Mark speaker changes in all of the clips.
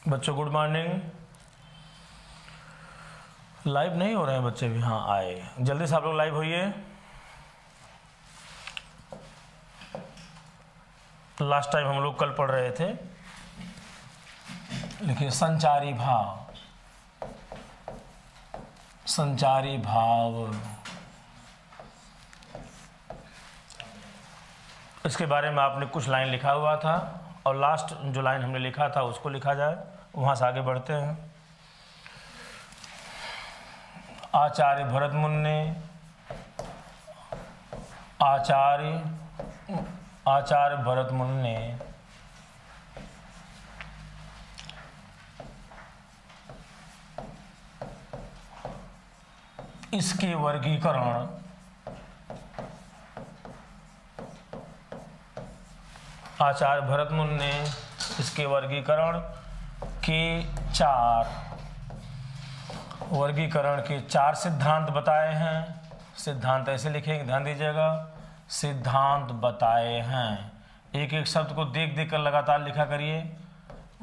Speaker 1: बच्चों good morning. Live नहीं हो रहे हैं बच्चे भी? हाँ आए, जल्दी से आप लोग लाइव होइए। लास्ट टाइम हम लोग कल पढ़ रहे थे, लिखिए संचारी भाव। संचारी भाव, इसके बारे में आपने कुछ लाइन लिखा हुआ था और लास्ट जो लाइन हमने लिखा था उसको लिखा जाए, वहाँ से आगे बढ़ते हैं। आचार्य भरत मुनि ने आचार्य भरत मुनि ने इसके वर्गीकरण आचार्य भरत मुनि ने इसके वर्गीकरण के चार सिद्धांत बताए हैं। सिद्धांत ऐसे लिखेंगे, ध्यान दीजिएगा, सिद्धांत बताए हैं। एक एक शब्द को देख देख कर लगातार लिखा करिए।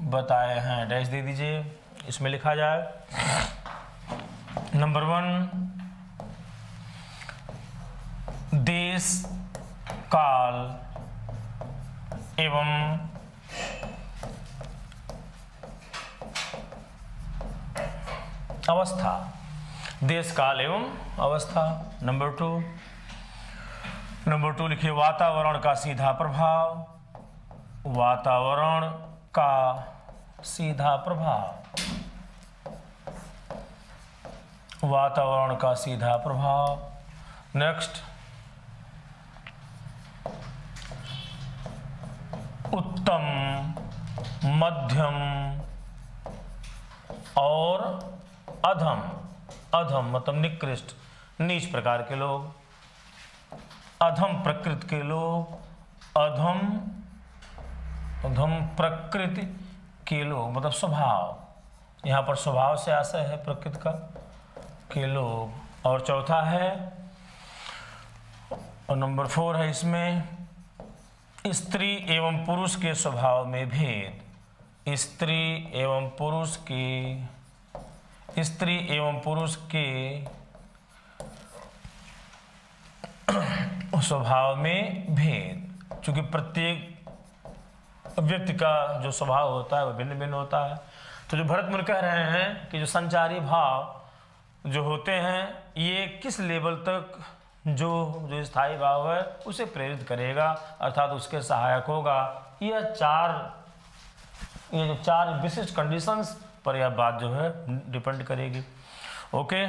Speaker 1: बताए हैं डैश दे दीजिए, इसमें लिखा जाए। नंबर 1, देश काल एवं अवस्था। देश काल एवं अवस्था। नंबर 2 लिखिए वातावरण का सीधा प्रभाव। वातावरण का सीधा प्रभाव। वातावरण का सीधा प्रभाव। नेक्स्ट, उत्तम, मध्यम और अधम। अधम मतलब निकृष्ट, नीच प्रकार के लोग। अधम प्रकृति के लोग, अधम प्रकृति के लोग मतलब स्वभाव। यहाँ पर स्वभाव से आशय है प्रकृति का, के लोग। और चौथा है, और नंबर 4 है इसमें, स्त्री एवं पुरुष के स्वभाव में भेद। स्त्री एवं पुरुष के स्वभाव में भेद। चूंकि प्रत्येक व्यक्ति का जो स्वभाव होता है वो भिन्न भिन्न होता है। तो जो भरत मुनि कह रहे हैं कि जो संचारी भाव जो होते हैं, ये किस लेवल तक जो स्थायी भाव है उसे प्रेरित करेगा, अर्थात उसके सहायक होगा। ये जो चार विशिष्ट कंडीशंस पर यह बात जो है डिपेंड करेगी। ओके,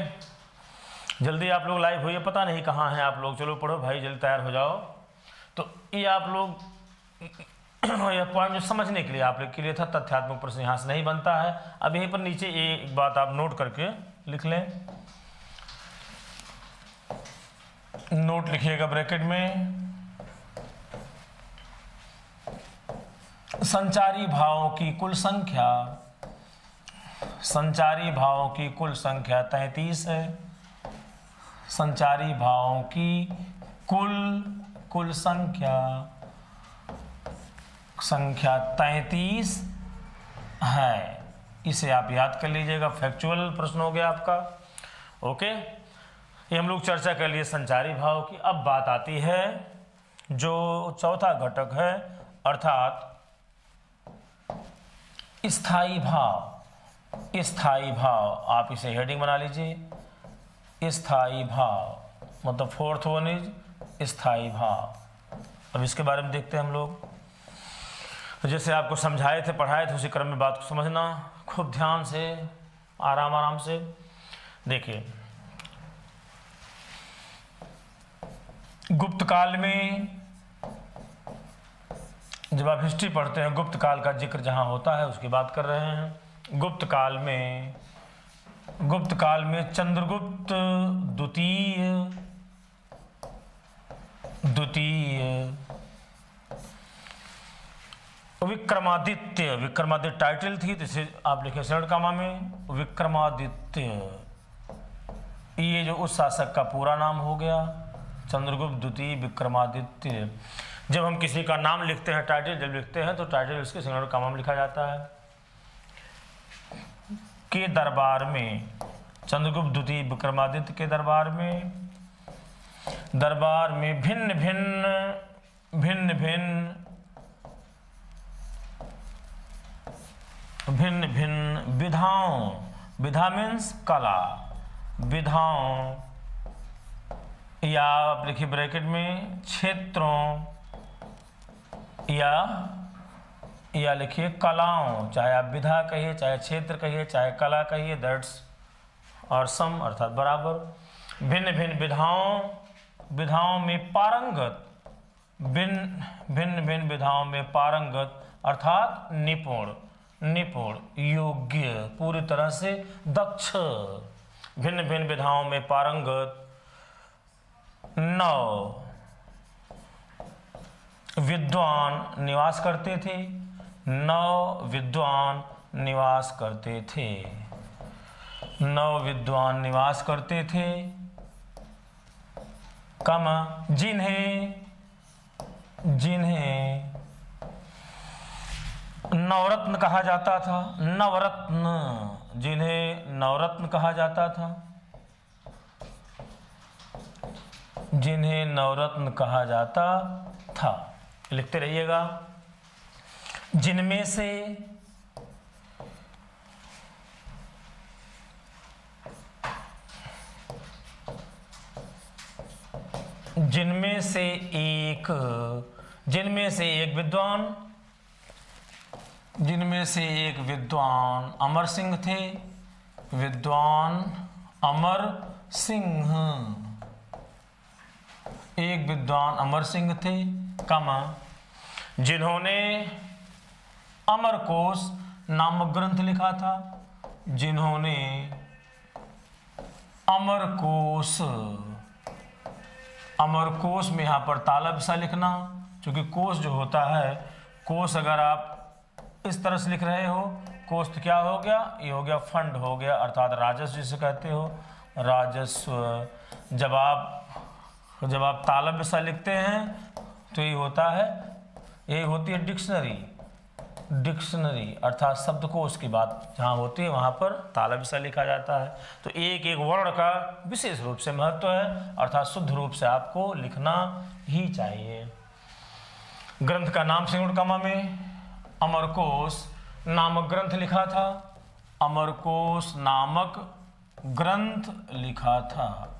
Speaker 1: जल्दी आप लोग लाइव होइए। पता नहीं कहाँ हैं आप लोग, चलो पढ़ो भाई, जल्दी तैयार हो जाओ। तो ये आप लोग यह पॉइंट जो समझने के लिए आप लोग के लिए था, तथ्यात्मक प्रश्न यहाँ से नहीं बनता है। अब यहीं पर नीचे एक बात आप नोट करके लिख लें। नोट लिखिएगा ब्रैकेट में, संचारी भावों की कुल संख्या। संचारी भावों की कुल संख्या 33 है। संचारी भावों की कुल संख्या 33 है। इसे आप याद कर लीजिएगा, फैक्चुअल प्रश्न हो गया आपका। ओके, ये हम लोग चर्चा कर लिए संचारी भाव की। अब बात आती है जो चौथा घटक है, अर्थात स्थायी भाव। स्थायी भाव, आप इसे हेडिंग बना लीजिए। स्थायी भाव मतलब 4th वन इज स्थायी भाव। अब इसके बारे में देखते हैं हम लोग। तो जैसे आपको समझाए थे, पढ़ाए थे, उसी क्रम में बात को समझना खूब ध्यान से, आराम से। देखिए, गुप्त काल में जब आप हिस्ट्री पढ़ते हैं, गुप्त काल का जिक्र जहां होता है उसकी बात कर रहे हैं। गुप्त काल में चंद्रगुप्त द्वितीय विक्रमादित्य टाइटल थी, जिसे आप लिखे शरणकामा में विक्रमादित्य। ये जो उस शासक का पूरा नाम हो गया, चंद्रगुप्त द्वितीय विक्रमादित्य। जब हम किसी का नाम लिखते हैं, टाइटल जब लिखते हैं तो टाइटल उसके शरणकामा में लिखा जाता है। के दरबार में, चंद्रगुप्त द्वितीय विक्रमादित्य के दरबार में भिन्न भिन्न विधाओं, विधा मीन्स कला, विधाओं या आप लिखिए ब्रैकेट में क्षेत्रों या लिखिए कलाओं, चाहे आप विधा कहिए, चाहे क्षेत्र कहिए, चाहे कला कहिए, दैट्स और सम अर्थात बराबर। भिन्न भिन्न विधाओं में पारंगत, भिन्न विधाओं में पारंगत अर्थात निपुण, योग्य, पूरी तरह से दक्ष। भिन्न विधाओं में पारंगत। 9 विद्वान निवास करते थे, 9 विद्वान निवास करते थे, 9 विद्वान निवास करते थे, कमा जिन्हें नवरत्न कहा जाता था, नवरत्न, जिन्हें नवरत्न कहा जाता था, जिन्हें नवरत्न कहा जाता था। लिखते रहिएगा। जिनमें से एक विद्वान अमर सिंह थे, विद्वान अमर सिंह, एक विद्वान अमर सिंह थे, कमा जिन्होंने अमरकोश नामक ग्रंथ लिखा था, जिन्होंने अमरकोश में यहाँ पर तालब सा लिखना, क्योंकि कोश जो होता है, कोश अगर आप इस तरह से लिख रहे हो, कोश तो क्या हो गया, ये हो गया फंड हो गया, अर्थात राजस्व जिसे कहते हो, राजस्व। जब आप तालब सा लिखते हैं तो ये होता है, ये होती है डिक्शनरी अर्थात शब्दकोश की बात जहाँ होती है वहाँ पर तालब सा लिखा जाता है। तो एक एक वर्ण का विशेष रूप से महत्व है, अर्थात शुद्ध रूप से आपको लिखना ही चाहिए। ग्रंथ का नाम सिंगुड़ कमा में अमरकोश नामक ग्रंथ लिखा था, अमरकोश नामक ग्रंथ लिखा था।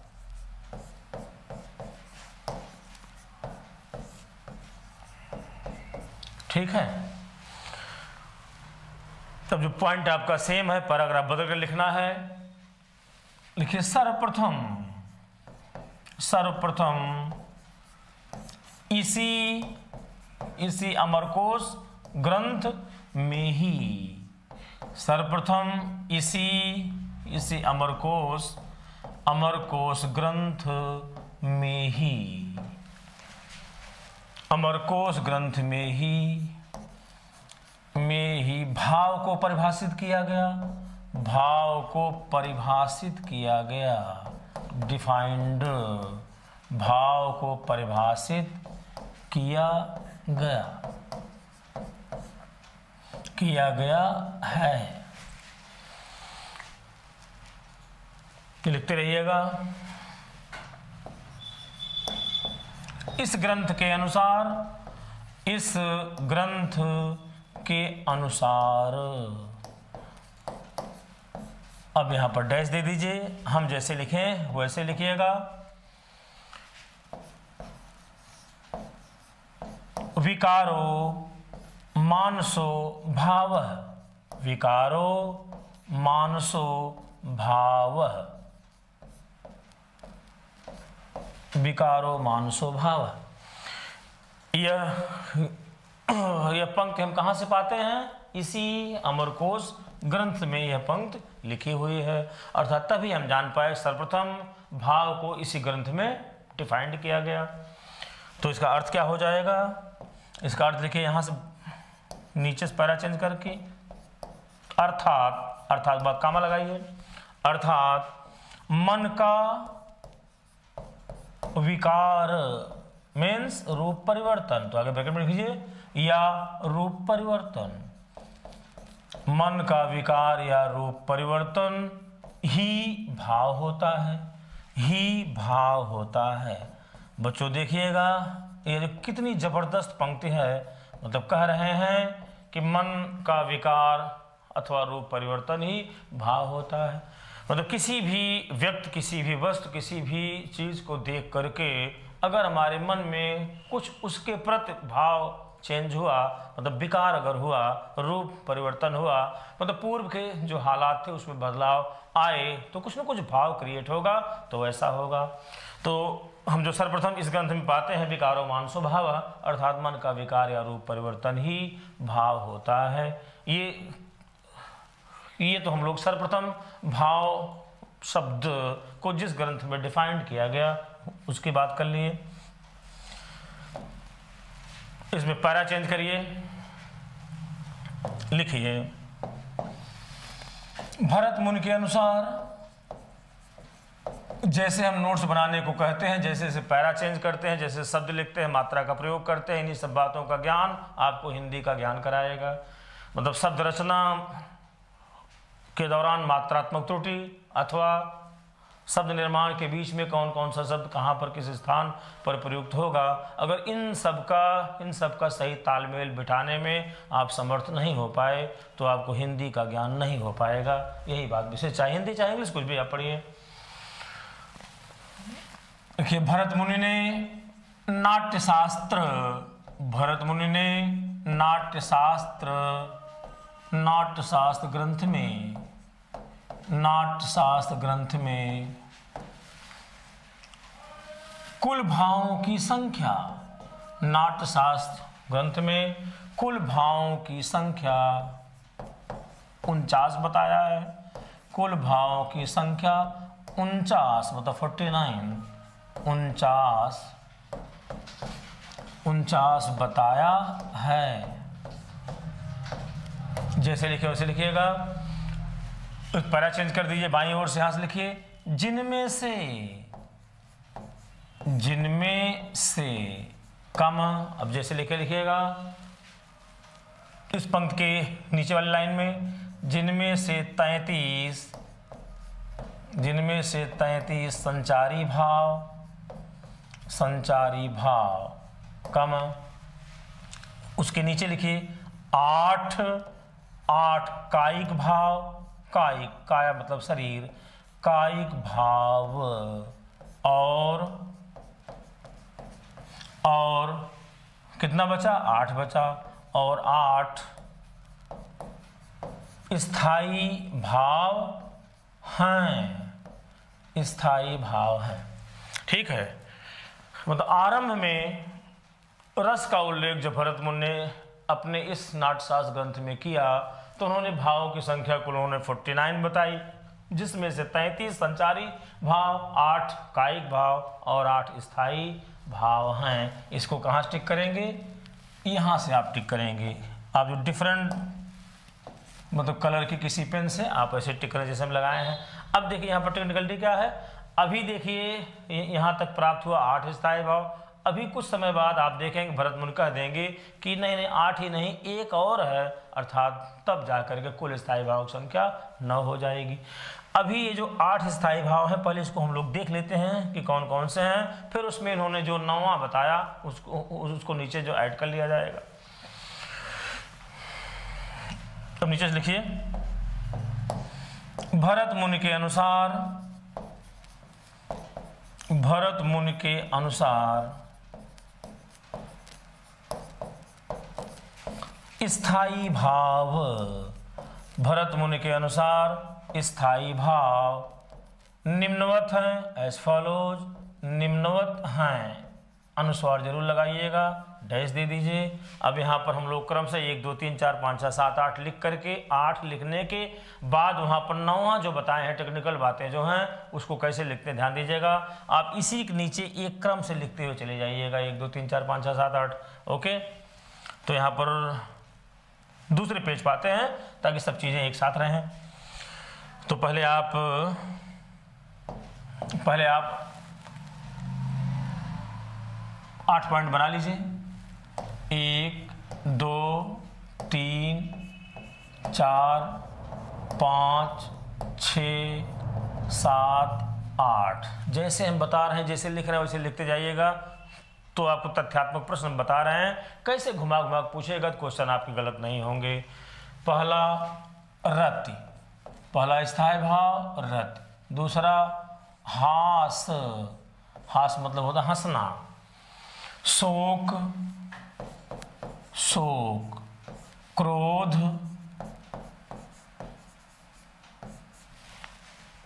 Speaker 1: ठीक है। तब जो पॉइंट आपका सेम है, पैराग्राफ बदल कर लिखना है। लिखिए सर्वप्रथम इसी अमरकोश ग्रंथ में ही, सर्वप्रथम इसी अमरकोश ग्रंथ में ही, अमरकोश ग्रंथ में ही भाव को परिभाषित किया गया, डिफाइंड, भाव को परिभाषित किया गया है। लिखते रहिएगा। इस ग्रंथ के अनुसार अब यहां पर डैश दे दीजिए, हम जैसे लिखें वैसे लिखिएगा। विकारो मानसो भावः, विकारो मानसो भावः, विकारो मानसो भावः। यह पंक्ति हम कहाँ से पाते हैं? इसी अमरकोश ग्रंथ में यह पंक्ति लिखी हुई है, अर्थात तभी हम जान पाए सर्वप्रथम भाव को इसी ग्रंथ में डिफाइंड किया गया। तो इसका अर्थ क्या हो जाएगा? इसका अर्थ लिखिए यहाँ से नीचे से पैरा चेंज करके, अर्थात बात कामा लगाइए, अर्थात मन का विकार मीन्स रूप परिवर्तन। तो आगे ब्रैकेट में लिखिए या रूप परिवर्तन, मन का विकार या रूप परिवर्तन ही भाव होता है, ही भाव होता है। बच्चों देखिएगा ये कितनी जबरदस्त पंक्ति है। मतलब कह रहे हैं कि मन का विकार अथवा रूप परिवर्तन ही भाव होता है। मतलब किसी भी व्यक्ति, किसी भी वस्तु, किसी भी चीज को देख करके अगर हमारे मन में कुछ उसके प्रति भाव चेंज हुआ, मतलब विकार अगर हुआ, रूप परिवर्तन हुआ, मतलब पूर्व के जो हालात थे उसमें बदलाव आए, तो कुछ ना कुछ भाव क्रिएट होगा, तो ऐसा होगा। तो हम जो सर्वप्रथम इस ग्रंथ में पाते हैं, विकारो मानसो भाव, अर्थात मन का विकार या रूप परिवर्तन ही भाव होता है। ये तो हम लोग सर्वप्रथम भाव शब्द को जिस ग्रंथ में डिफाइंड किया गया उसकी बात कर लिए। इसमें पैरा चेंज करिए, लिखिए भरत मुनि के अनुसार। जैसे हम नोट्स बनाने को कहते हैं, जैसे जैसे पैरा चेंज करते हैं, जैसे शब्द लिखते हैं, मात्रा का प्रयोग करते हैं, इन्हीं सब बातों का ज्ञान आपको हिंदी का ज्ञान कराएगा। मतलब शब्द रचना के दौरान मात्रात्मक त्रुटि अथवा शब्द निर्माण के बीच में कौन कौन सा शब्द कहाँ पर किस स्थान पर प्रयुक्त होगा, अगर इन सब का सही तालमेल बिठाने में आप समर्थ नहीं हो पाए तो आपको हिंदी का ज्ञान नहीं हो पाएगा। यही बात विशेष, चाहे हिंदी चाहे इंग्लिश, कुछ भी आप पढ़िए। देखिए भरत मुनि ने नाट्यशास्त्र, भरत मुनि ने नाट्यशास्त्र ग्रंथ में कुल भावों की संख्या, नाट्यशास्त्र ग्रंथ में कुल भावों की संख्या 49 बताया है। कुल भावों की संख्या 49 मतलब 49, 49 बताया है। जैसे लिखे वैसे लिखिएगा। पैरा चेंज कर दीजिए, बाईं ओर से यहां से लिखिए जिनमें से कम। अब जैसे लिखिएगा इस पंक्ति के नीचे वाली लाइन में, जिनमें से 33 संचारी भाव कम। उसके नीचे लिखिए 8 कायिक भाव, काया मतलब शरीर, कायिक भाव और कितना बचा, 8 बचा, और 8 स्थायी भाव हैं, ठीक है। मतलब आरंभ में रस का उल्लेख जो भरत मुनि ने अपने इस नाट्यशास्त्र ग्रंथ में किया, तो उन्होंने भावों की संख्या कुल उन्होंने 49 बताई, जिसमें से 33 संचारी भाव, 8 कायिक भाव और 8 स्थायी भाव हैं। इसको कहाँ टिक करेंगे, यहाँ से आप टिक करेंगे। आप जो डिफरेंट मतलब कलर की किसी पेन से आप ऐसे टिक करें जैसे हम लगाए हैं। अब देखिए यहाँ पर टेक्निकलिटी क्या है। अभी देखिए यहाँ तक प्राप्त हुआ 8 स्थायी भाव। अभी कुछ समय बाद आप देखेंगे भरत मुनि कह देंगे कि नहीं 8 ही नहीं, एक और है, अर्थात तब जाकर के कुल स्थायी भाव की संख्या 9 हो जाएगी। अभी ये जो 8 स्थायी भाव है, पहले इसको हम लोग देख लेते हैं कि कौन कौन से हैं, फिर उसमें इन्होंने जो 9वां बताया उसको नीचे जो ऐड कर लिया जाएगा। तो नीचे से लिखिए भरत मुनि के अनुसार स्थायी भाव, भरत मुनि के अनुसार स्थायी भाव निम्नवत हैं, एज फॉलोज, निम्नवत हैं। अनुस्वार जरूर लगाइएगा, डैश दे दीजिए। अब यहाँ पर हम लोग क्रम से 1 2 3 4 5 6 7 8 लिख करके 8 लिखने के बाद वहाँ पर 9वां जो बताए हैं टेक्निकल बातें जो हैं उसको कैसे लिखते हैं ध्यान दीजिएगा। आप इसी के नीचे एक क्रम से लिखते हुए चले जाइएगा, 1 2 3 4 5 6 7 8। ओके, तो यहाँ पर दूसरे पेज पाते हैं ताकि सब चीज़ें एक साथ रहें। तो पहले आप 8 पॉइंट बना लीजिए, 1 2 3 4 5 6 7 8। जैसे हम बता रहे हैं, जैसे लिख रहे हैं वैसे लिखते जाइएगा। तो आपको तथ्यात्मक प्रश्न बता रहे हैं, कैसे घुमा घुमा के पूछेगा तो क्वेश्चन आपके गलत नहीं होंगे। पहला रति, पहला स्थायी भाव रति। दूसरा हास, हास मतलब होता है हंसना। शोक, शोक। क्रोध,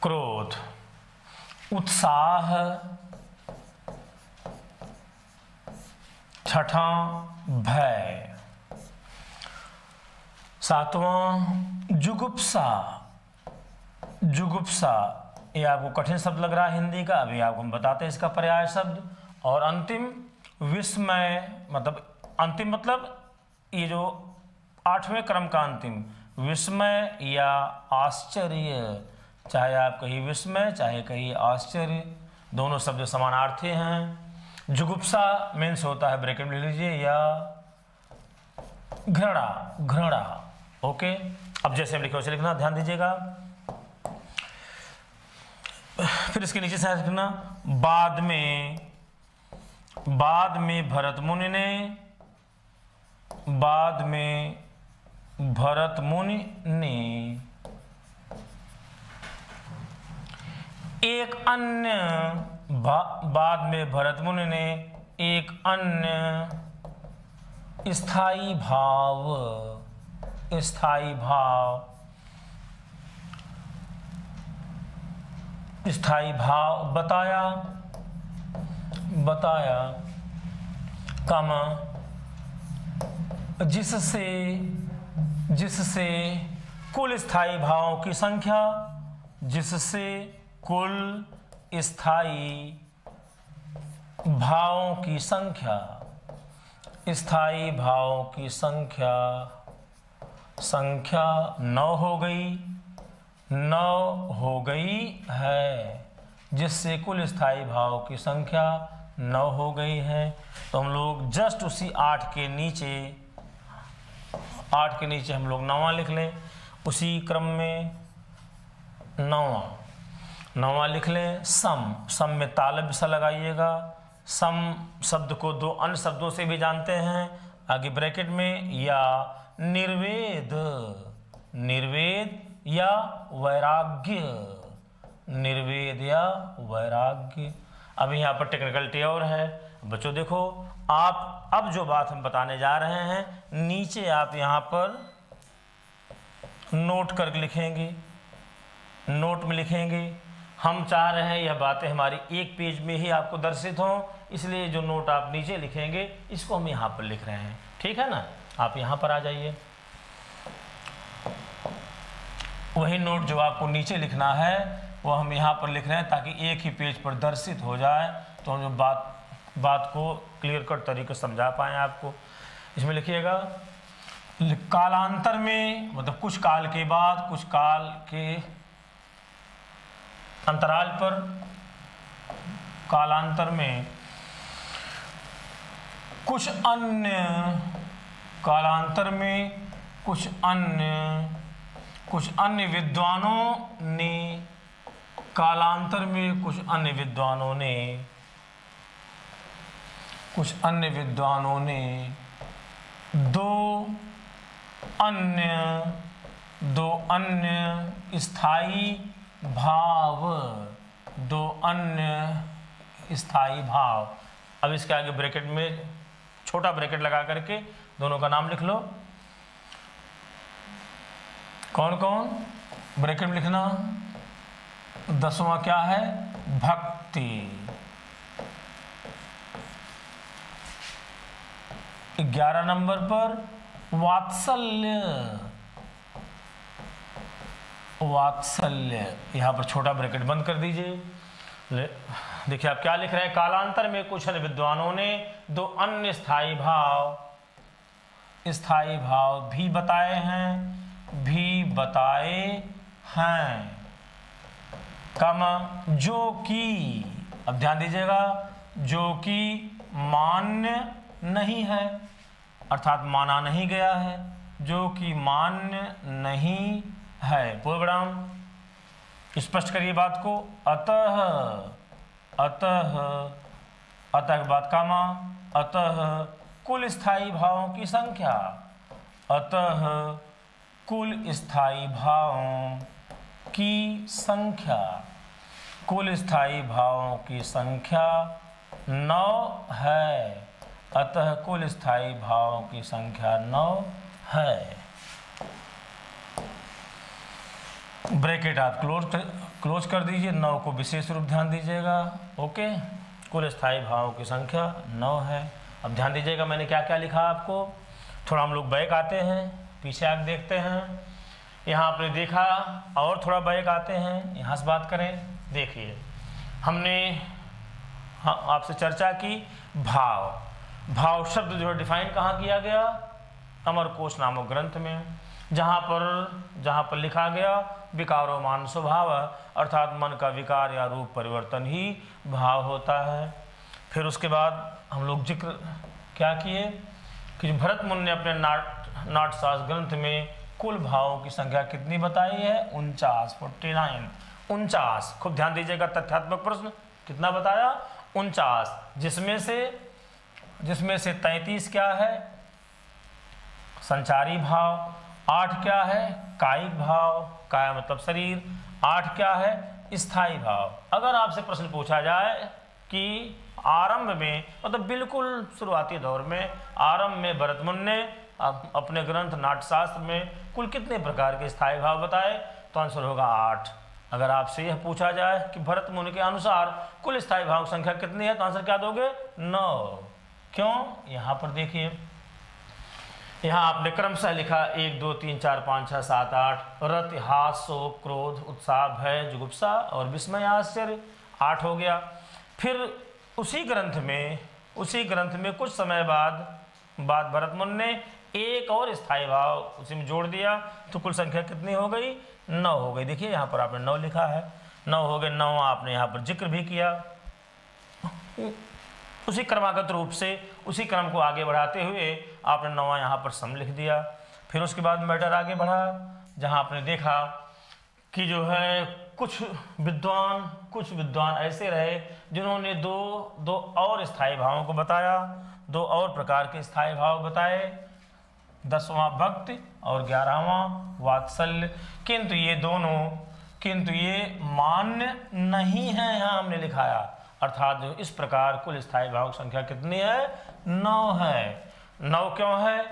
Speaker 1: क्रोध। उत्साह। छठा भय। सातवां जुगुप्सा, जुगुप्सा। ये आपको कठिन शब्द लग रहा है हिंदी का, अभी आपको हम बताते हैं इसका पर्याय शब्द। और अंतिम विस्मय, मतलब अंतिम मतलब ये जो 8वें क्रम का अंतिम, विस्मय या आश्चर्य। चाहे आप कहिए विस्मय, चाहे कहिए आश्चर्य, दोनों शब्द समानार्थी हैं। जुगुप्सा मीन्स होता है, ब्रैकेट में लिख लीजिए, या घृणा, घृणा। ओके, अब जैसे हम लिखे वैसे लिखना, ध्यान दीजिएगा। फिर इसके नीचे से लिखना, बाद में, बाद में भरत मुनि ने, बाद में भरत मुनि ने एक अन्य, बाद में भरत मुनि ने एक अन्य स्थायी भाव, स्थायी भाव, स्थायी भाव बताया, बताया। कामा जिससे, जिससे कुल स्थायी भावों की संख्या, जिससे कुल स्थायी भावों की संख्या, स्थायी भावों की संख्या, संख्या 9 हो गई, 9 हो गई है। जिससे कुल स्थायी भाव की संख्या 9 हो गई है। तो हम लोग जस्ट उसी 8 के नीचे, 8 के नीचे हम लोग 9वां लिख लें। उसी क्रम में 9वां लिख लें। सम, सम में तालब सा लगाइएगा। सम शब्द को 2 अन्य शब्दों से भी जानते हैं, आगे ब्रैकेट में, या निर्वेद, निर्वेद या वैराग्य, निर्वेद या वैराग्य। अब यहाँ पर टेक्निकलिटी और है बच्चों, देखो आप अब जो बात हम बताने जा रहे हैं, नीचे आप यहाँ पर नोट करके लिखेंगे, नोट में लिखेंगे। हम चाह रहे हैं यह बातें हमारी एक पेज में ही आपको दर्शित हों, इसलिए जो नोट आप नीचे लिखेंगे इसको हम यहाँ पर लिख रहे हैं, ठीक है ना। आप यहाँ पर आ जाइए, वही नोट जो आपको नीचे लिखना है वो हम यहाँ पर लिख रहे हैं, ताकि एक ही पेज पर दर्शित हो जाए, तो हम जो बात को क्लियर कट तरीके से समझा पाएँ आपको। इसमें लिखिएगा, कालांतर में मतलब कुछ काल के बाद, कुछ काल के अंतराल पर, कालांतर में कुछ अन्य, कालांतर में कुछ अन्य विद्वानों ने, कालांतर में कुछ अन्य विद्वानों ने, कुछ अन्य विद्वानों ने दो अन्य स्थायी भाव, 2 अन्य स्थायी भाव। अब इसके आगे ब्रैकेट में छोटा ब्रैकेट लगा करके दोनों का नाम लिख लो। कौन कौन, ब्रैकेट में लिखना। 10वां क्या है, भक्ति। 11 नंबर पर वात्सल्य, वात्सल्य। यहाँ पर छोटा ब्रैकेट बंद कर दीजिए। देखिए आप क्या लिख रहे हैं, कालांतर में कुछ अन्य विद्वानों ने 2 अन्य स्थायी भाव भी बताए हैं, भी बताए हैं। कमा जो कि, अब ध्यान दीजिएगा, जो कि मान्य नहीं है, अर्थात माना नहीं गया है, जो कि मान्य नहीं है। पूर्वविराम, स्पष्ट करिए बात को। अतः, अतः, अतः के बाद कामा, अतः कुल स्थायी भावों की संख्या, अतः कुल स्थायी भावों की संख्या, कुल स्थायी भावों की संख्या 9 है। अतः कुल स्थायी भावों की संख्या 9 है। ब्रैकेट आप क्लोज कर दीजिए। 9 को विशेष रूप ध्यान दीजिएगा। ओके, कुल स्थायी भावों की संख्या 9 है। अब ध्यान दीजिएगा मैंने क्या क्या लिखा आपको। थोड़ा हम लोग बैक आते हैं, पीछे आके देखते हैं। यहाँ आपने देखा, और थोड़ा बैक आते हैं, यहाँ से बात करें। देखिए, हमने आपसे चर्चा की भाव शब्द जो है डिफाइन कहाँ किया गया, अमरकोश नामक ग्रंथ में, जहाँ पर लिखा गया विकारो मान स्वभाव, अर्थात मन का विकार या रूप परिवर्तन ही भाव होता है। फिर उसके बाद हम लोग जिक्र क्या किए कि भरत मुनि ने अपने नाट्यशास्त्र ग्रंथ में कुल भावों की संख्या कितनी बताई है? 49। 49, खूब ध्यान दीजिएगा। तथ्यात्मक प्रश्न, कितना बताया? 49, जिसमें से 33 क्या है? संचारी भाव। 8 क्या है? कायिक भाव, काया मतलब शरीर। 8 क्या है? स्थायी भाव। अगर आपसे प्रश्न पूछा जाए कि आरंभ में, मतलब बिल्कुल शुरुआती दौर में, आरंभ में भरत मुनि ने अपने ग्रंथ नाट्यशास्त्र में कुल कितने प्रकार के स्थायी भाव बताए, तो आंसर होगा 8। अगर आपसे यह पूछा जाए कि भरत मुनि के अनुसार कुल स्थायी भाव संख्या कितनी है, तो आंसर क्या दोगे? 9। क्यों? यहाँ पर देखिए, यहाँ आपने क्रमशः लिखा 1 2 3 4 5 6 7 8। रत, हास, शोक, क्रोध, उत्साह, भय, जुगुप्सा और विस्मय, आश्चर्य, 8 हो गया। फिर उसी ग्रंथ में कुछ समय बाद भरत मुनि ने एक और स्थायी भाव उसी में जोड़ दिया, तो कुल संख्या कितनी हो गई? 9 हो गई। देखिए यहाँ पर आपने 9 लिखा है, 9 हो गए। 9 आपने यहाँ पर जिक्र भी किया। उसी क्रमागत रूप से उसी क्रम को आगे बढ़ाते हुए आपने 9 यहाँ पर सम लिख दिया। फिर उसके बाद मैटर आगे बढ़ा, जहाँ आपने देखा कि जो है कुछ विद्वान ऐसे रहे जिन्होंने दो और स्थायी भावों को बताया, 2 और प्रकार के स्थायी भाव बताए, 10वां भक्ति और 11वां वात्सल्य। किंतु ये मान्य नहीं है, यहाँ हमने लिखाया। अर्थात जो इस प्रकार कुल स्थायी भाव संख्या कितनी है? 9 है। 9 क्यों है?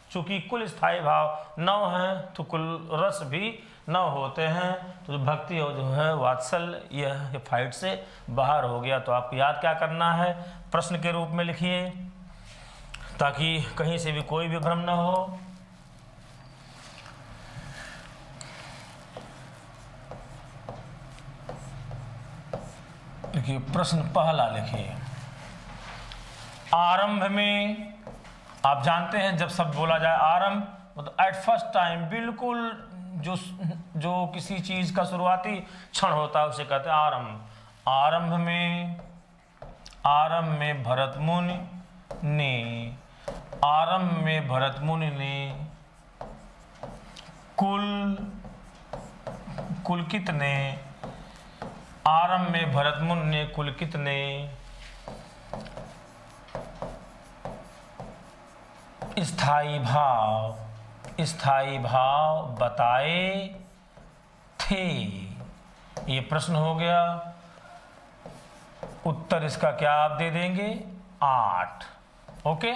Speaker 1: चूंकि कुल स्थायी भाव 9 हैं, तो कुल रस भी 9 होते हैं। तो भक्ति और जो है वात्सल्य, यह फाइट से बाहर हो गया। तो आपको याद क्या करना है? प्रश्न के रूप में लिखिए, ताकि कहीं से भी कोई भी भ्रम न हो। देखिए, प्रश्न पहला लिखिए। आरंभ में आप जानते हैं, जब शब्द बोला जाए आरंभ, मतलब एट फर्स्ट टाइम, बिल्कुल जो किसी चीज का शुरुआती क्षण होता है उसे कहते हैं आरंभ। आरंभ में भरत मुनि ने कुल कितने, आरंभ में भरत मुनि ने कुल कितने स्थायी भाव बताए थे? ये प्रश्न हो गया। उत्तर इसका क्या आप दे देंगे? 8। ओके,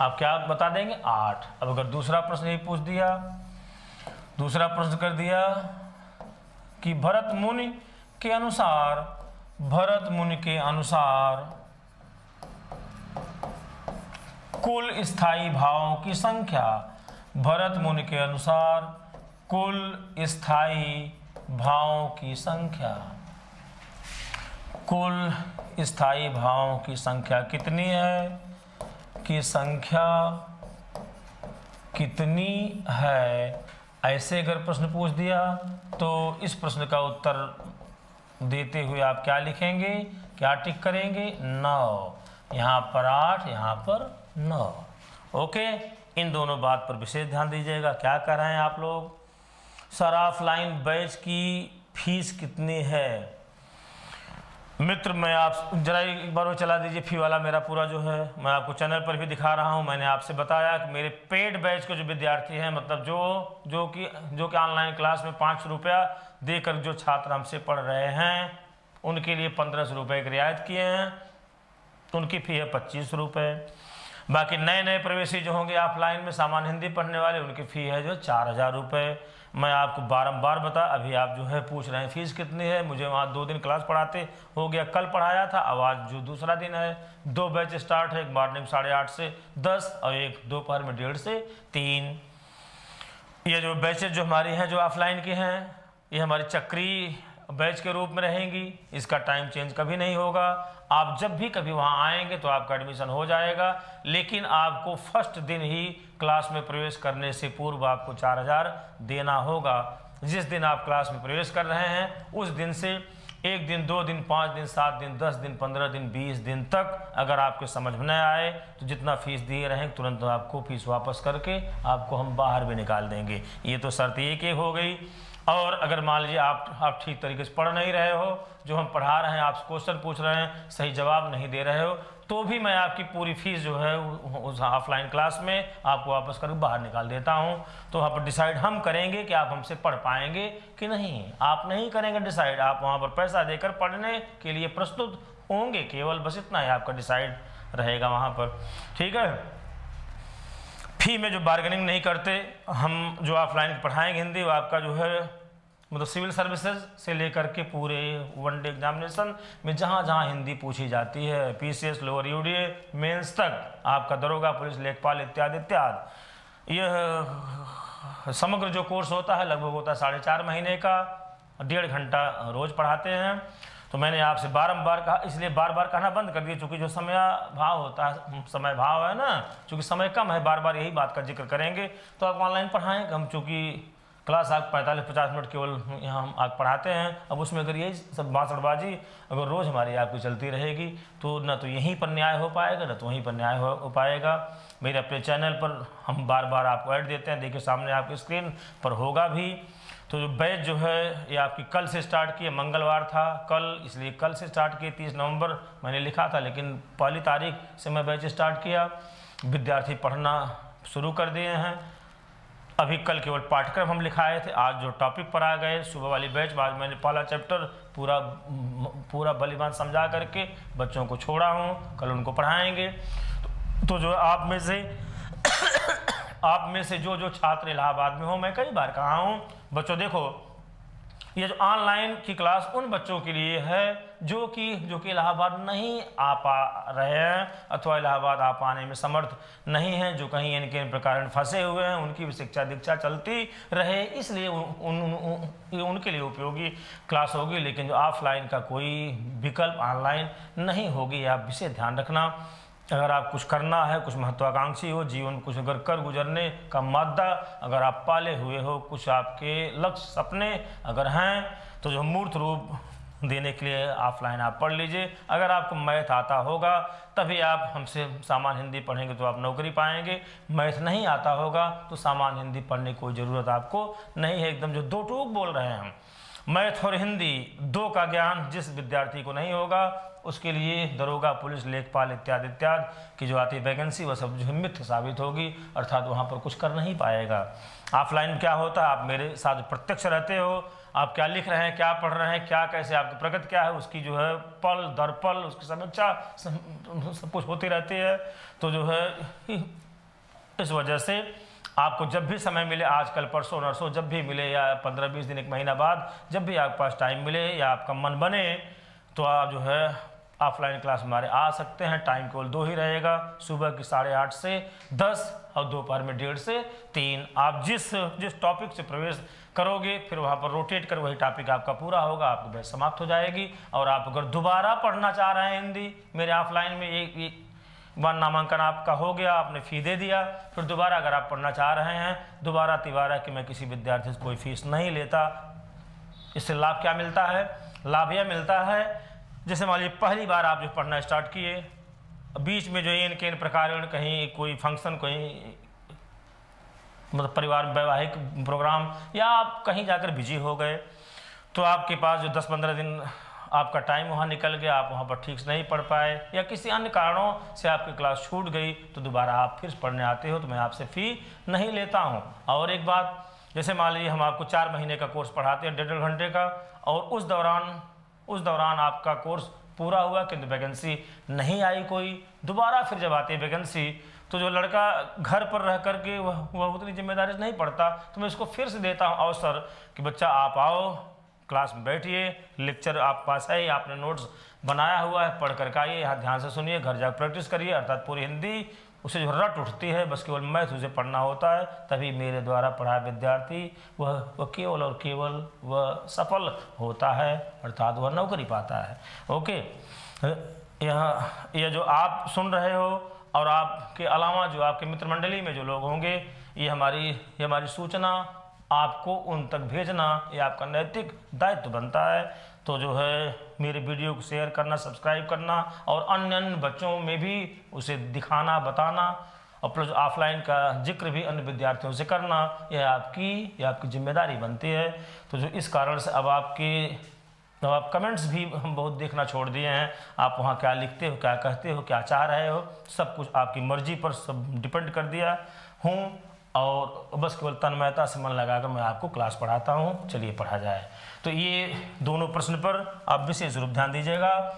Speaker 1: आप क्या बता देंगे? 8। अब अगर दूसरा प्रश्न ये पूछ दिया, दूसरा प्रश्न कर दिया कि भरत मुनि के अनुसार कुल स्थायी भावों की संख्या, भरत मुनि के अनुसार कुल स्थायी भावों की संख्या, कुल स्थायी भावों की संख्या कितनी है? कि संख्या कितनी है, ऐसे अगर प्रश्न पूछ दिया तो इस प्रश्न का उत्तर देते हुए आप क्या लिखेंगे, क्या टिक करेंगे? 9। यहाँ पर 8, यहाँ पर 9। ओके, इन दोनों बात पर विशेष ध्यान दीजिएगा। क्या कर रहे हैं आप लोग? सर ऑफलाइन बैच की फीस कितनी है? मित्र मैं आप जरा एक बार वो चला दीजिए फी वाला मेरा पूरा जो है, मैं आपको चैनल पर भी दिखा रहा हूँ। मैंने आपसे बताया कि मेरे पेड बैच के जो विद्यार्थी हैं, मतलब जो कि ऑनलाइन क्लास में 500 रुपया देकर जो छात्र हमसे पढ़ रहे हैं, उनके लिए 1500 रुपये की रियायत किए हैं, उनकी फ़ी है 25 रुपये। बाकी नए प्रवेशी जो होंगे ऑफलाइन में सामान्य हिंदी पढ़ने वाले, उनकी फ़ी है जो 4000 रुपये। मैं आपको बारंबार बता, अभी आप जो है पूछ रहे हैं फीस कितनी है। मुझे वहाँ 2 दिन क्लास पढ़ाते हो गया, कल पढ़ाया था, अब आज जो दूसरा दिन है, 2 बैच स्टार्ट है, एक मॉर्निंग 8:30 से 10 और एक दोपहर में 1:30 से 3। ये जो बैचेज जो हमारी हैं जो ऑफलाइन की हैं, ये हमारी चक्री बैच के रूप में रहेंगी। इसका टाइम चेंज कभी नहीं होगा। आप जब भी कभी वहाँ आएंगे तो आपका एडमिशन हो जाएगा, लेकिन आपको फर्स्ट दिन ही क्लास में प्रवेश करने से पूर्व आपको 4000 देना होगा। जिस दिन आप क्लास में प्रवेश कर रहे हैं उस दिन से 1 दिन, 2 दिन, 5 दिन, 7 दिन, 10 दिन, 15 दिन, 20 दिन तक अगर आपके समझ में न आए तो जितना फीस दिए रहें तुरंत आपको फीस वापस करके आपको हम बाहर भी निकाल देंगे। ये तो शर्त एक हो गई। और अगर मान लीजिए आप ठीक तरीके से पढ़ नहीं रहे हो, जो हम पढ़ा रहे हैं आप क्वेश्चन पूछ रहे हैं सही जवाब नहीं दे रहे हो, तो भी मैं आपकी पूरी फीस जो है उस ऑफलाइन क्लास में आपको वापस करके बाहर निकाल देता हूं। तो वहाँ पर डिसाइड हम करेंगे कि आप हमसे पढ़ पाएंगे कि नहीं। आप नहीं करेंगे डिसाइड, आप वहाँ पर पैसा देकर पढ़ने के लिए प्रस्तुत होंगे, केवल बस इतना ही आपका डिसाइड रहेगा वहाँ पर। ठीक है, फी में जो बार्गेनिंग नहीं करते हम, जो ऑफलाइन पढ़ाएंगे हिंदी, वो आपका जो है मतलब सिविल सर्विसेज से लेकर के पूरे 1 डे एग्जामिनेशन में जहाँ जहाँ हिंदी पूछी जाती है, पीसीएस, लोअर यूडीए, मेंस तक, आपका दरोगा, पुलिस, लेखपाल इत्यादि इत्यादि, यह समग्र जो कोर्स होता है लगभग होता है 4.5 महीने का, 1.5 घंटा रोज पढ़ाते हैं। तो मैंने आपसे बारंबार कहा, इसलिए बार बार कहना बंद कर दिया, चूँकि जो समय भाव होता है, समय भाव है ना, चूँकि समय कम है, बार बार यही बात का जिक्र करेंगे। तो आप ऑनलाइन पढ़ाएँ, हम चूँकि क्लास आप 45-50 मिनट केवल यहाँ हम आप पढ़ाते हैं, अब उसमें अगर यही सब बाँसड़बाजी अगर रोज़ हमारी आपकी चलती रहेगी तो न तो यहीं पर न्याय हो पाएगा, न तो वहीं पर न्याय हो पाएगा। मेरे अपने चैनल पर हम बार बार आपको ऐड देते हैं, देखिए सामने आपकी स्क्रीन पर होगा भी। तो जो बैच जो है ये आपकी कल से स्टार्ट की है, मंगलवार था कल, इसलिए कल से स्टार्ट की, 30 नवंबर मैंने लिखा था, लेकिन पहली तारीख से मैं बैच स्टार्ट किया। विद्यार्थी पढ़ना शुरू कर दिए हैं। अभी कल केवल पाठ्यक्रम हम लिखाए थे, आज जो टॉपिक पर आ गए सुबह वाली बैच, आज मैंने पहला चैप्टर पूरा बलिबान समझा करके बच्चों को छोड़ा हूँ, कल उनको पढ़ाएंगे। तो जो आप में से जो छात्र इलाहाबाद में हो, मैं कई बार कहा हूँ बच्चों, देखो ये जो ऑनलाइन की क्लास उन बच्चों के लिए है जो कि इलाहाबाद नहीं आ पा रहे हैं अथवा इलाहाबाद आ पाने में समर्थ नहीं हैं, जो कहीं इनके प्रकार फंसे हुए हैं, उनकी भी शिक्षा दीक्षा चलती रहे, इसलिए उनके लिए उपयोगी क्लास होगी। लेकिन जो ऑफलाइन का कोई विकल्प ऑनलाइन नहीं होगी, आप विशेष ध्यान रखना। अगर आप कुछ करना है, कुछ महत्वाकांक्षी हो, जीवन कुछ अगर कर गुजरने का मादा अगर आप पाले हुए हो, कुछ आपके लक्ष्य सपने अगर हैं, तो जो मूर्त रूप देने के लिए ऑफलाइन आप पढ़ लीजिए। अगर आपको मैथ आता होगा तभी आप हमसे सामान्य हिंदी पढ़ेंगे तो आप नौकरी पाएंगे, मैथ नहीं आता होगा तो सामान्य हिंदी पढ़ने की कोई ज़रूरत आपको नहीं है। एकदम जो दो टूक बोल रहे हैं हम, मैथ और हिंदी दो का ज्ञान जिस विद्यार्थी को नहीं होगा उसके लिए दरोगा, पुलिस, लेखपाल इत्यादि इत्यादि की जो आती वैकेंसी वह सब जो है मिथ्या साबित होगी, अर्थात वहाँ पर कुछ कर नहीं पाएगा। ऑफलाइन क्या होता है, आप मेरे साथ प्रत्यक्ष रहते हो, आप क्या लिख रहे हैं, क्या पढ़ रहे हैं, क्या कैसे आपकी प्रगति क्या है, उसकी जो है पल दर पल उसकी समीक्षा सब कुछ होती रहती है। तो जो है इस वजह से आपको जब भी समय मिले, आजकल परसों नरसों जब भी मिले, या 15-20 दिन 1 महीना बाद जब भी आपके पास टाइम मिले या आपका मन बने, तो आप जो है ऑफलाइन क्लास हमारे आ सकते हैं। टाइम केवल 2 ही रहेगा, सुबह की 8:30 से 10 और दोपहर में 1:30 से 3। आप जिस टॉपिक से प्रवेश करोगे फिर वहाँ पर रोटेट कर वही टॉपिक आपका पूरा होगा, आपकी बैच समाप्त हो जाएगी। और आप अगर दोबारा पढ़ना चाह रहे हैं हिंदी मेरे ऑफलाइन में, एक बार नामांकन आपका हो गया, आपने फ़ी दे दिया, फिर दोबारा अगर आप पढ़ना चाह रहे हैं दोबारा तिबारा कि मैं किसी विद्यार्थी से कोई फीस नहीं लेता। इससे लाभ क्या मिलता है? लाभ यह मिलता है, जैसे मान लीजिए पहली बार आप जो पढ़ना स्टार्ट किए बीच में जो इन के इन प्रकार कहीं कोई फंक्शन, कहीं मतलब परिवार में वैवाहिक प्रोग्राम, या आप कहीं जाकर बिजी हो गए, तो आपके पास जो 10-15 दिन आपका टाइम वहाँ निकल गया, आप वहाँ पर ठीक से नहीं पढ़ पाए, या किसी अन्य कारणों से आपकी क्लास छूट गई, तो दोबारा आप फिर पढ़ने आते हो तो मैं आपसे फ़ी नहीं लेता हूँ। और एक बात, जैसे मान लीजिए हम आपको 4 महीने का कोर्स पढ़ाते हैं 1.5 घंटे का, और उस दौरान आपका कोर्स पूरा हुआ किंतु वैकेंसी नहीं आई कोई, दोबारा फिर जब आती है वैकेंसी, तो जो लड़का घर पर रह करके वह उतनी जिम्मेदारी से नहीं पढ़ता, तो मैं उसको फिर से देता हूँ अवसर कि बच्चा आप आओ, क्लास में बैठिए, लेक्चर आप पास है, आपने नोट्स बनाया हुआ है, पढ़ कर के आइए, यहाँ ध्यान से सुनिए, घर जाकर प्रैक्टिस करिए, अर्थात पूरी हिंदी उसे जो रट उठती है, बस केवल मैथ उसे पढ़ना होता है, तभी मेरे द्वारा पढ़ा विद्यार्थी वह केवल और केवल वह सफल होता है, अर्थात वह नौकरी पाता है। ओके, यह जो आप सुन रहे हो और आपके अलावा जो आपके मित्र मंडली में जो लोग होंगे, ये हमारी सूचना आपको उन तक भेजना, ये आपका नैतिक दायित्व बनता है। तो जो है मेरे वीडियो को शेयर करना, सब्सक्राइब करना, और अन्य बच्चों में भी उसे दिखाना, बताना, और प्लस ऑफलाइन का जिक्र भी अन्य विद्यार्थियों से करना, यह आपकी जिम्मेदारी बनती है। तो जो इस कारण से अब आप कमेंट्स भी हम बहुत देखना छोड़ दिए हैं, आप वहाँ क्या लिखते हो, क्या कहते हो, क्या चाह रहे हो, सब कुछ आपकी मर्जी पर सब डिपेंड कर दिया हूँ, और बस केवल तन्मयता से मन लगाकर मैं आपको क्लास पढ़ाता हूँ। चलिए पढ़ा जाए। तो ये दोनों प्रश्न पर आप विशेष रूप ध्यान दीजिएगा।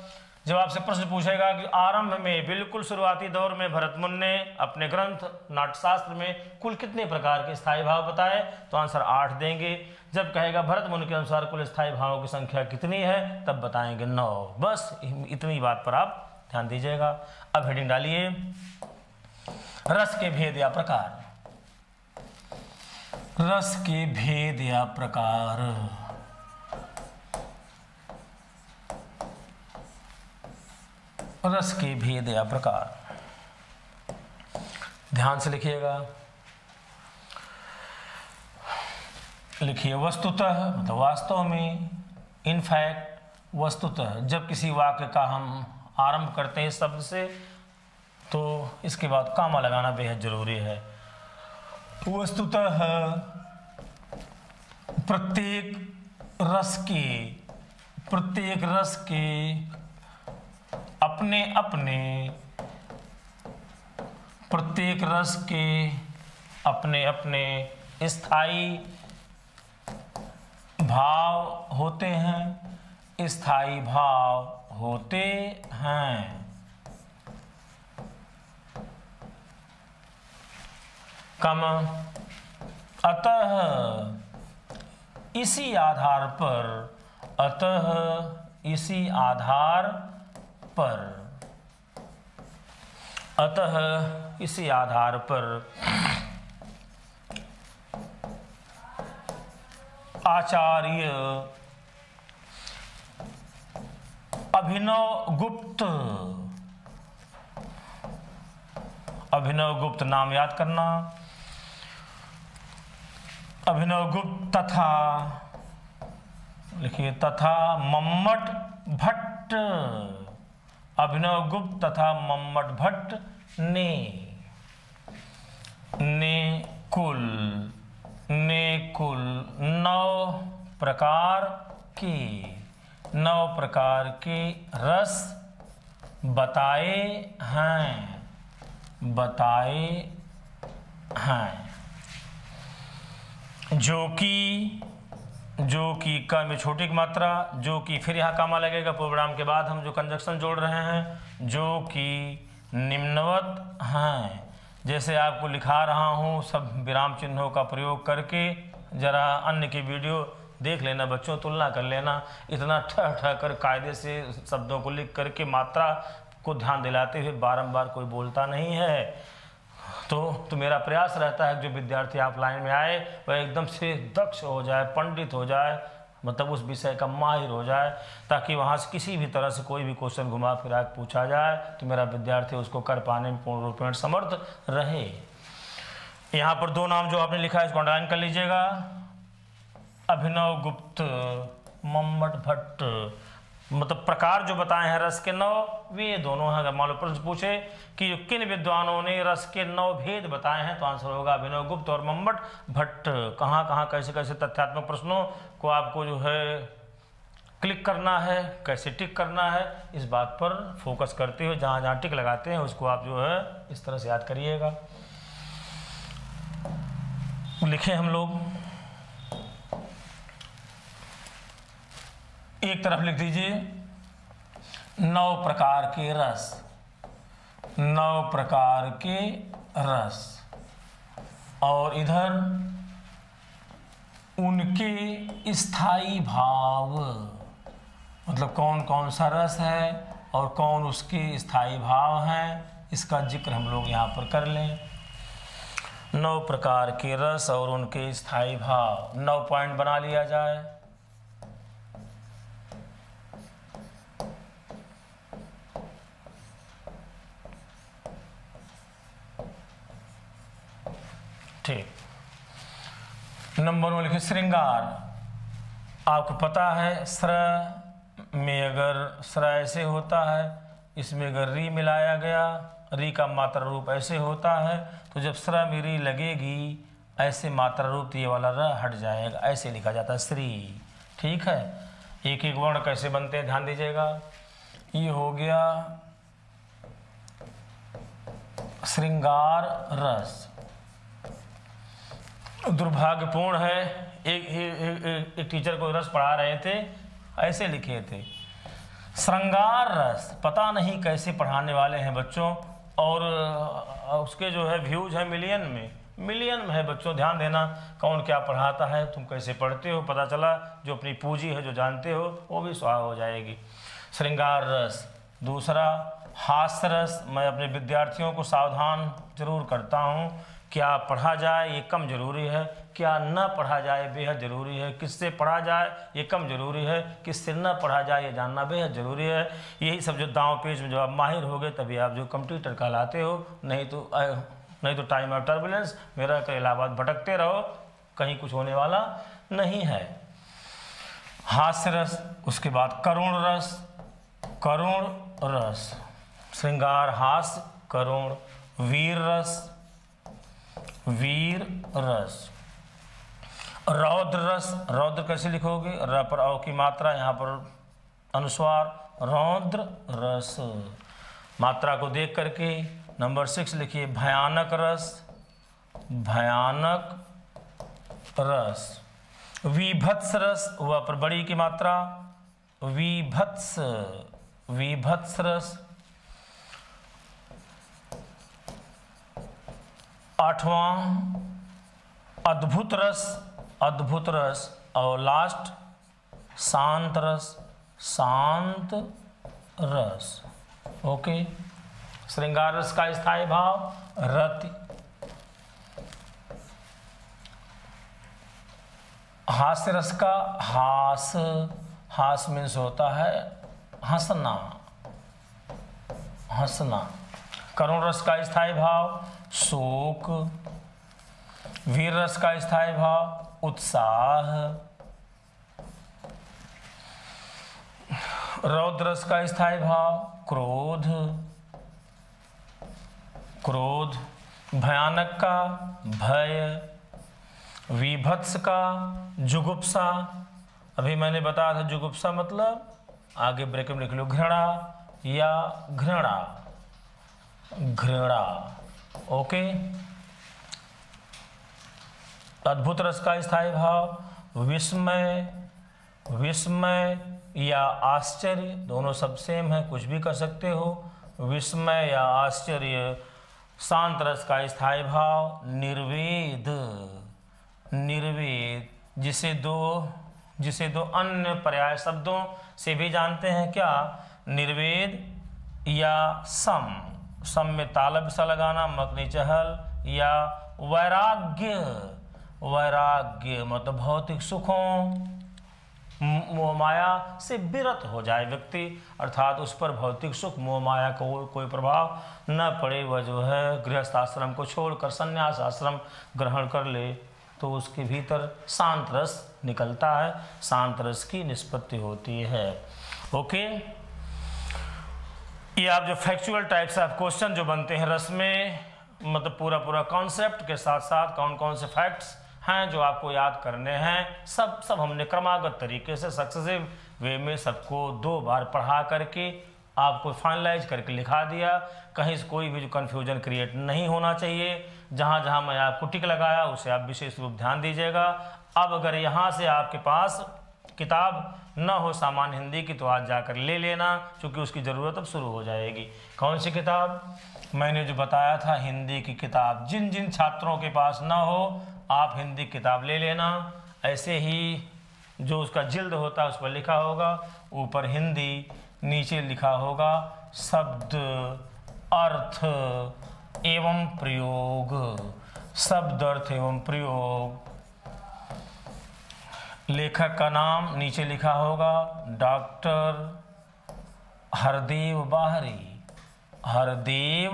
Speaker 1: जब आपसे प्रश्न पूछेगा कि आरंभ में, बिल्कुल शुरुआती दौर में भरतमुनि ने अपने ग्रंथ नाट्यशास्त्र में कुल कितने प्रकार के स्थायी भाव बताए, तो आंसर 8 देंगे। जब कहेगा भरतमुनि के अनुसार कुल स्थायी भावों की संख्या कितनी है, तब बताएंगे 9। बस इतनी बात पर आप ध्यान दीजिएगा। अब हेडिंग डालिए, रस के भेद या प्रकार। रस के भेद या प्रकार। रस के भेद या प्रकार, ध्यान से लिखिएगा। लिखिए, वस्तुतः मतलब वास्तव में, इनफैक्ट वस्तुतः। जब किसी वाक्य का हम आरंभ करते हैं शब्द से, तो इसके बाद कामा लगाना बेहद जरूरी है। वस्तुतः प्रत्येक रस के अपने अपने, प्रत्येक रस के अपने अपने स्थायी भाव होते हैं, स्थायी भाव होते हैं। कम, अतः इसी आधार पर, अतः इसी आधार पर, अतः इसी आधार पर आचार्य अभिनव गुप्त नाम याद करना, अभिनव गुप्त तथा, लिखिए, तथा मम्मट भट्ट, अभिनव गुप्त तथा मम्मट भट्ट ने कुल 9 प्रकार के रस बताए हैं, जो कि क में छोटी की मात्रा, जो कि फिर यहाँ कामा लगेगा पूर्वविराम के बाद हम जो कंजक्शन जोड़ रहे हैं, जो कि निम्नवत हैं। जैसे आपको लिखा रहा हूँ सब विराम चिन्हों का प्रयोग करके, जरा अन्य की वीडियो देख लेना बच्चों, तुलना कर लेना। इतना ठह कर कायदे से शब्दों को लिख करके मात्रा को ध्यान दिलाते हुए बारंबार कोई बोलता नहीं है। तो मेरा प्रयास रहता है कि जो विद्यार्थी ऑफलाइन में आए वह एकदम से दक्ष हो जाए, पंडित हो जाए, मतलब उस विषय का माहिर हो जाए, ताकि वहाँ से किसी भी तरह से कोई भी क्वेश्चन घुमा फिरा के पूछा जाए तो मेरा विद्यार्थी उसको कर पाने में पूर्ण रूप में समर्थ रहे। यहाँ पर 2 नाम जो आपने लिखा है इसको अंडरलाइन कर लीजिएगा, अभिनव गुप्त, मम्मट भट्ट। मतलब प्रकार जो बताए हैं रस के 9 वे दोनों हैं। अगर मान लो प्रश्न पूछे कि किन विद्वानों ने रस के 9 भेद बताए हैं तो आंसर होगा अभिनव गुप्त और मम्मट भट्ट। कहाँ कहाँ कैसे कैसे तथ्यात्मक प्रश्नों को आपको जो है क्लिक करना है, कैसे टिक करना है, इस बात पर फोकस करते हुए जहाँ जहाँ टिक लगाते हैं उसको आप जो है इस तरह से याद करिएगा। लिखें हम लोग, एक तरफ लिख दीजिए 9 प्रकार के रस, 9 प्रकार के रस, और इधर उनके स्थायी भाव, मतलब कौन कौन सा रस है और कौन उसके स्थायी भाव हैं, इसका जिक्र हम लोग यहाँ पर कर लें। 9 प्रकार के रस और उनके स्थायी भाव, 9 पॉइंट बना लिया जाए। ठीक, नंबर 1 लिखिए श्रृंगार। आपको पता है स्र में अगर स्र ऐसे होता है, इसमें अगर री मिलाया गया, री का मात्रा रूप ऐसे होता है, तो जब स्र में री लगेगी ऐसे मात्रा रूप तो ये वाला र हट जाएगा, ऐसे लिखा जाता है श्री। ठीक है, एक एक वर्ण कैसे बनते हैं ध्यान दीजिएगा। ये हो गया श्रृंगार रस। दुर्भाग्यपूर्ण है, एक टीचर को रस पढ़ा रहे थे, ऐसे लिखे थे श्रृंगार रस। पता नहीं कैसे पढ़ाने वाले हैं बच्चों, और उसके जो है व्यूज है मिलियन में है बच्चों। ध्यान देना कौन क्या पढ़ाता है, तुम कैसे पढ़ते हो, पता चला जो अपनी पूंजी है जो जानते हो वो भी स्वाहा हो जाएगी। श्रृंगार रस। दूसरा हास्य रस। मैं अपने विद्यार्थियों को सावधान जरूर करता हूँ, क्या पढ़ा जाए ये कम जरूरी है, क्या न पढ़ा जाए बेहद ज़रूरी है। किससे पढ़ा जाए ये कम जरूरी है, किससे न पढ़ा जाए ये जानना बेहद ज़रूरी है। यही सब जो दांव पेच में जब आप माहिर हो गए तभी आप जो कंप्यूटर कहलाते हो, नहीं तो टाइम ऑफ टर्बुलेंस मेरा कर इलाहाबाद भटकते रहो, कहीं कुछ होने वाला नहीं है। हास्य रस। उसके बाद करुण रस। करुण रस, श्रृंगार हास्य करुण। वीर रस, वीर रस। रौद्र रस। रौद्र कैसे लिखोगे, र पर औ की मात्रा, यहाँ पर अनुस्वार, रौद्र रस। मात्रा को देख करके नंबर 6 लिखिए भयानक रस। भयानक रस। विभत्स रस, वह पर बड़ी की मात्रा, विभत्स। विभत्स रस। 8वां अद्भुत रस। अद्भुत रस। और लास्ट शांत रस। शांत रस। ओके। श्रृंगार रस का स्थायी भाव रति। हास्य रस का हास। हास मीन्स होता है हंसना, हंसना। करुण रस का स्थायी भाव शोक। वीर रस का स्थायी भाव उत्साह। रौद्र रस का स्थायी भाव क्रोध। क्रोध। भयानक का भय। विभत्स का जुगुप्सा। अभी मैंने बताया था जुगुप्सा मतलब, आगे ब्रैकेट में लिख लो घृणा या घृणा। घृणा। ओके। अद्भुत रस का स्थायी भाव विस्मय। विस्मय या आश्चर्य, दोनों सब सेम है, कुछ भी कर सकते हो, विस्मय या आश्चर्य। शांत रस का स्थायी भाव निर्वेद। निर्वेद, जिसे दो अन्य पर्याय शब्दों से भी जानते हैं क्या, निर्वेद या सम। सम में तालब सा लगाना, मकनी चहल। या वैराग्य। वैराग्य मतलब भौतिक सुखों मोह माया से विरत हो जाए व्यक्ति, अर्थात उस पर भौतिक सुख मोह माया का कोई प्रभाव न पड़े, वह जो है गृहस्थ आश्रम को छोड़कर संन्यास आश्रम ग्रहण कर ले, तो उसके भीतर शांत रस निकलता है, शांत रस की निष्पत्ति होती है। ओके, ये आप जो फैक्चुअल टाइप्स ऑफ क्वेश्चन जो बनते हैं रस में, मतलब पूरा कॉन्सेप्ट के साथ साथ कौन कौन से फैक्ट्स हैं जो आपको याद करने हैं, सब हमने क्रमागत तरीके से सक्सेसिव वे में सबको 2 बार पढ़ा करके आपको फाइनलाइज करके लिखा दिया। कहीं से कोई भी जो कन्फ्यूजन क्रिएट नहीं होना चाहिए। जहाँ जहाँ मैं आपको टिक लगाया उसे आप विशेष रूप ध्यान दीजिएगा। अब अगर यहाँ से आपके पास किताब न हो सामान्य हिंदी की तो आज जाकर ले लेना, क्योंकि उसकी ज़रूरत अब शुरू हो जाएगी। कौन सी किताब? मैंने जो बताया था हिंदी की किताब। जिन जिन छात्रों के पास न हो आप हिंदी किताब ले लेना। ऐसे ही जो उसका जिल्द होता है उस पर लिखा होगा ऊपर हिंदी, नीचे लिखा होगा शब्द, अर्थ एवं प्रयोग। शब्द, अर्थ एवं प्रयोग। लेखक का नाम नीचे लिखा होगा डॉक्टर हरदेव बाहरी। हरदेव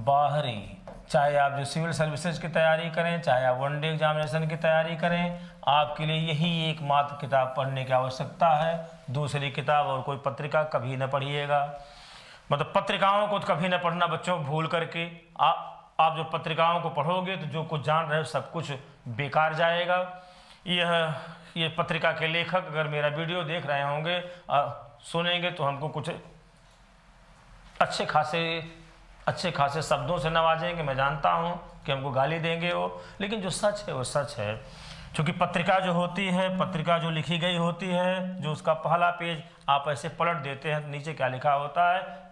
Speaker 1: बाहरी। चाहे आप जो सिविल सर्विसेज की तैयारी करें, चाहे आप वनडे एग्जामिनेशन की तैयारी करें, आपके लिए यही एकमात्र किताब पढ़ने की आवश्यकता है। दूसरी किताब और कोई पत्रिका कभी न पढ़िएगा। मतलब पत्रिकाओं को तो कभी न पढ़ना बच्चों, भूल करके। आप जो पत्रिकाओं को पढ़ोगे तो जो कुछ जान रहे हो सब कुछ बेकार जाएगा। ये पत्रिका के लेखक अगर मेरा वीडियो देख रहे होंगे, सुनेंगे तो हमको कुछ अच्छे खासे शब्दों से नवाजेंगे। मैं जानता हूँ कि हमको गाली देंगे वो, लेकिन जो सच है वो सच है। क्योंकि पत्रिका जो होती है, पत्रिका जो लिखी गई होती है, जो उसका पहला पेज आप ऐसे पलट देते हैं, नीचे क्या लिखा होता है,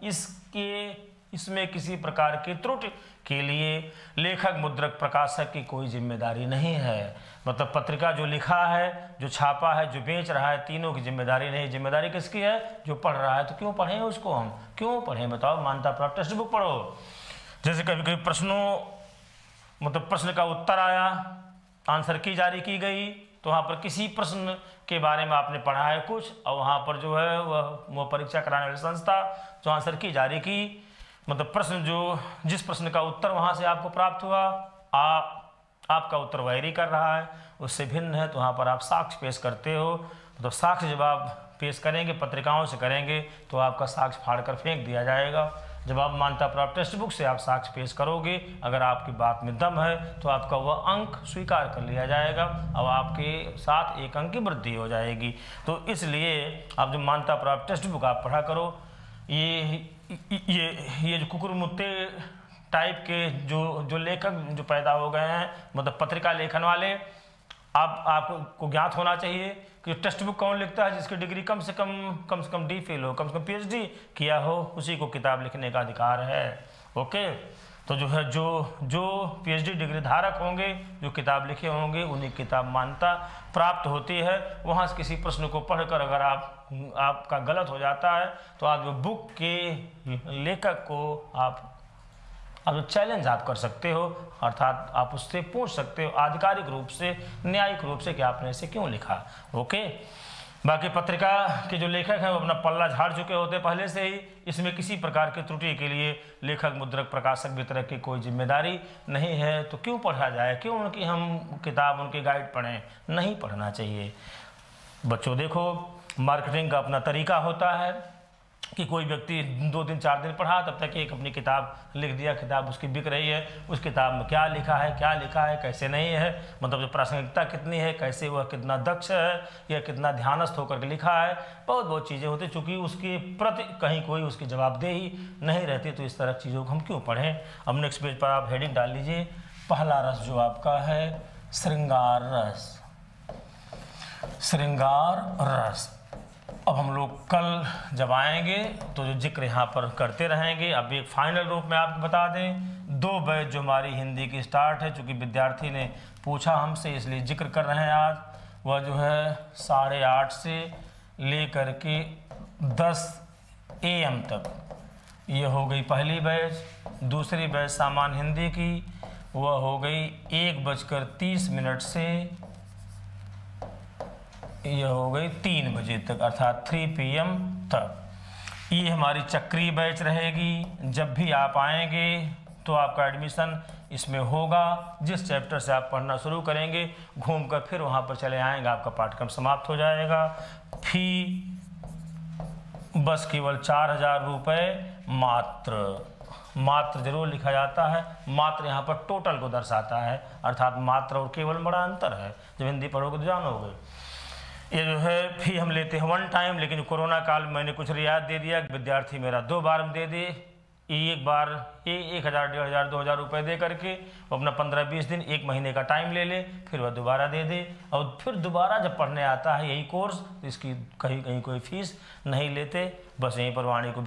Speaker 1: इसमें किसी प्रकार की त्रुटि के लिए लेखक, मुद्रक, प्रकाशक की कोई जिम्मेदारी नहीं है। मतलब पत्रिका जो लिखा है, जो छापा है, जो बेच रहा है, तीनों की जिम्मेदारी नहीं। जिम्मेदारी किसकी है? जो पढ़ रहा है। तो क्यों पढ़ें उसको? हम क्यों पढ़ें बताओ? मान्यता प्राप्त टेक्स्ट बुक पढ़ो। जैसे कभी कभी प्रश्न का उत्तर आया, आंसर की जारी की गई, तो वहाँ पर किसी प्रश्न के बारे में आपने पढ़ा है कुछ, और वहाँ पर जो है वह परीक्षा कराने वाली संस्था जो आंसर की जारी की, मतलब जिस प्रश्न का उत्तर वहाँ से आपको प्राप्त हुआ, आपका उत्तर वैरी कर रहा है, उससे भिन्न है, तो वहाँ पर आप साक्ष्य पेश करते हो। तो साक्ष्य जब आप पेश करेंगे, पत्रिकाओं से करेंगे, तो आपका साक्ष्य फाड़ कर फेंक दिया जाएगा। जब आप मान्यता प्राप्त टेक्स्ट बुक से आप साक्ष्य पेश करोगे, अगर आपकी बात में दम है तो आपका वह अंक स्वीकार कर लिया जाएगा और आपके साथ 1 अंक की वृद्धि हो जाएगी। तो इसलिए आप जो मान्यता प्राप्त टेक्स्ट बुक आप पढ़ा करो। ये जो कुकुरमुत्ते टाइप के जो लेखक जो पैदा हो गए हैं, मतलब पत्रिका लेखन वाले, आपको ज्ञात होना चाहिए कि टेक्स्ट बुक कौन लिखता है? जिसकी डिग्री कम से कम DPhil हो, कम से कम PhD किया हो, उसी को किताब लिखने का अधिकार है। ओके, तो जो है जो PhD डिग्री धारक होंगे, जो किताब लिखे होंगे, उन्हीं किताब मान्यता प्राप्त होती है। वहाँ से किसी प्रश्न को पढ़कर अगर आपका गलत हो जाता है तो आप बुक के लेखक को आप चैलेंज आप कर सकते हो, अर्थात आप उससे पूछ सकते हो आधिकारिक रूप से, न्यायिक रूप से कि आपने ऐसे क्यों लिखा। ओके, बाकी पत्रिका के जो लेखक हैं वो अपना पल्ला झाड़ चुके होते पहले से ही। इसमें किसी प्रकार की त्रुटि के लिए लेखक, मुद्रक, प्रकाशक, वितरक की कोई जिम्मेदारी नहीं है। तो क्यों पढ़ा जाए? क्यों उनकी हम किताब, उनकी गाइड पढ़ें? नहीं पढ़ना चाहिए। बच्चों देखो, मार्केटिंग का अपना तरीका होता है कि कोई व्यक्ति 2 दिन 4 दिन पढ़ा, तब तक एक अपनी किताब लिख दिया, किताब उसकी बिक रही है। उस किताब में क्या लिखा है कैसे नहीं है, मतलब जो प्रासंगिकता कितनी है, कैसे वह कितना दक्ष है या कितना ध्यानस्थ होकर के लिखा है, बहुत चीज़ें होती, चूँकि उसके प्रति कहीं कोई उसकी जवाबदेही नहीं रहती। तो इस तरह की चीज़ों को हम क्यों पढ़ें? अब नेक्स्ट पेज पर आप हेडिंग डाल लीजिए। पहला रस जो आपका है श्रृंगार रस। श्रृंगार रस। अब हम लोग कल जब आएंगे तो जो जिक्र यहाँ पर करते रहेंगे। अब एक फाइनल रूप में आपको बता दें, 2 बैच जो हमारी हिंदी की स्टार्ट है, चूँकि विद्यार्थी ने पूछा हमसे इसलिए जिक्र कर रहे हैं आज। वह जो है 8:30 से लेकर के 10 AM तक, ये हो गई पहली बैच। दूसरी बैच सामान्य हिंदी की, वह हो गई 1:30 से यह हो गई 3 बजे तक, अर्थात 3 PM तक। ये हमारी चक्रीय बैच रहेगी। जब भी आप आएंगे तो आपका एडमिशन इसमें होगा। जिस चैप्टर से आप पढ़ना शुरू करेंगे, घूमकर फिर वहाँ पर चले आएंगे, आपका पाठ्यक्रम समाप्त हो जाएगा। फी बस केवल 4,000 रुपये मात्र। मात्र जरूर लिखा जाता है, मात्र यहाँ पर टोटल को दर्शाता है, अर्थात मात्र और केवल बड़ा अंतर है। जब हिंदी पढ़ोगे तो जानोगे। ये जो है फी हम लेते हैं 1 टाइम, लेकिन कोरोना काल में मैंने कुछ रियायत दे दिया, विद्यार्थी मेरा 2 बार में दे दे, एक बार 1,000, 1,500, 2,000 रुपये दे करके वो अपना 15-20 दिन 1 महीने का टाइम ले ले, फिर वह दोबारा दे दे, और फिर दोबारा जब पढ़ने आता है यही कोर्स, इसकी कहीं कहीं कोई फीस नहीं लेते, बस यहीं पर वाणी को